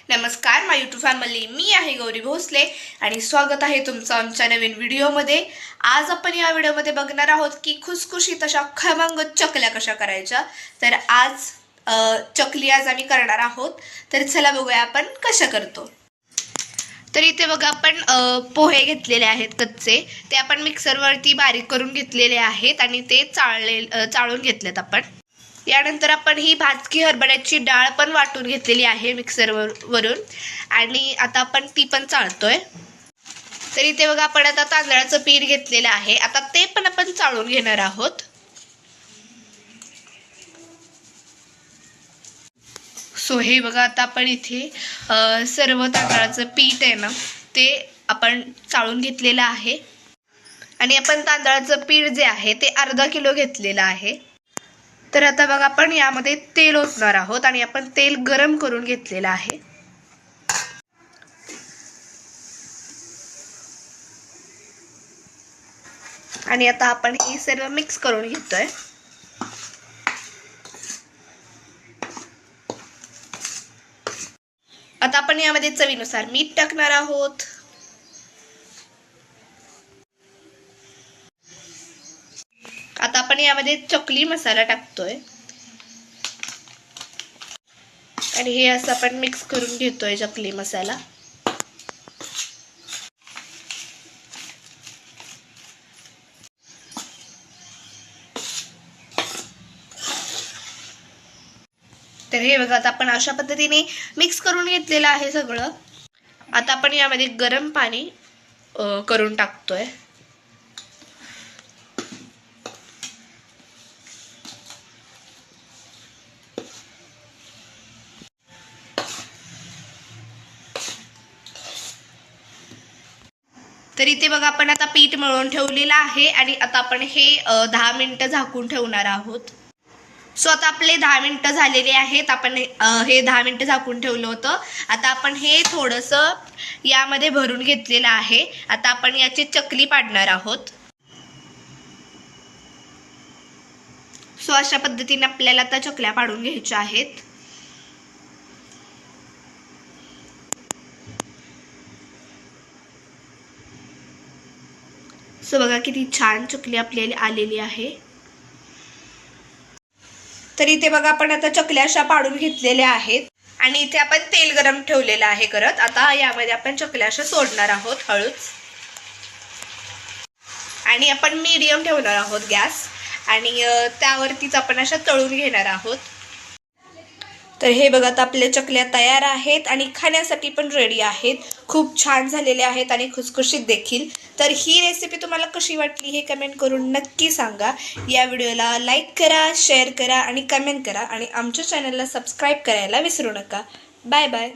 नमस्कार माय YouTube family, मी आहे गौरी भोसले आणि स्वागत आहे तुमचं आमच्या नवीन व्हिडिओमध्ये। आज आपण या व्हिडिओमध्ये बघणार आहोत की खुसखुशीत अशा खमंग चकल्या कशा करायच्या। तर आज चकली आज आम्ही करणार आहोत। तर चला बघूया आपण कशा करतो। तर इथे बघा आपण पोहे घेतलेले आहेत कच्चे, ते आपण मिक्सरवरती बारीक करून घेतलेले आहेत आणि ते चाळून घेतलेत आपण। यानंतर आपण ही भाजकी हरभऱ्याची डाळ पण वाटून घेतलेली आहे मिक्सरवरून आणि आता आपण ती पण चाळतोय। तर इथे बघा आपण आता तांदळाचं पीठ घेतलेलं आहे, आता ते पण आपण चाळून घेणार आहोत। सो हे बघा आता आपण इथे सर्व तांदळाचं पीठ आहे ना ते आपण चाळून घेतलेलं आहे आणि आपण तांदळाचं पीठ जे आहे ते अर्धा किलो घेतलेलं आहे। तर आता बघा आपण यामध्ये तेल ओतणार आहोत आणि आपण तेल गरम करून घेतलेलं आहे। आणि आता आपण हे सर्व मिक्स करून घेतोय। आता आपण यामध्ये चवीनुसार मीठ टाकणार आहोत। आता आपण यामध्ये चकली मसाला टाकतोय आणि हे असं आपण मिक्स करून घेतोय चकली मसाला। तर हे बघा आता आपण अशा पद्धतीने मिक्स करून घेतलेलं आहे सगळं। आता आपण यामध्ये गरम पाणी करून टाकतोय। तर इथे बघा आपण आता पीठ मळून ठेवलेलं आहे आणि आता आपण हे 10 मिनिटं झाकून ठेवणार आहोत। सो आता आपले 10 मिनिटं झालेले आहेत। आपण हे 10 मिनिटं झाकून ठेवलं होतं। आता आपण हे थोडंसं यामध्ये भरून घेतलेलं आहे। आता आपण याची चकली पाडणार आहोत। सो अशा पद्धतीने आपल्याला आता चकल्या पाडून घ्यायच्या आहेत। सो बघा किती छान चकली आपल्याला आलेली आहे। तर इथे बघा आपण आता चकल्या अशा पाडून घेतलेल्या आहेत आणि इथे आपण तेल गरम ठेवलेलं आहे करत। आता यामध्ये आपण चकल्या अशा सोडणार आहोत हळूच आणि आपण मीडियम ठेवणार आहोत गॅस आणि त्यावरतीच आपण अशा तळून घेणार आहोत। तर हे बघा आता आपल्या चकल्या तयार आहेत आणि खाण्यासाठी पण रेडी आहेत। खूप छान झालेले आहेत आणि खुसखुशीत देखील। तर ही रेसिपी तुम्हाला कशी वाटली हे कमेंट करून नक्की सांगा। या व्हिडिओला लाईक करा, शेअर करा आणि कमेंट करा आणि आमच्या चॅनलला सबस्क्राईब करायला विसरू नका। Bye bye.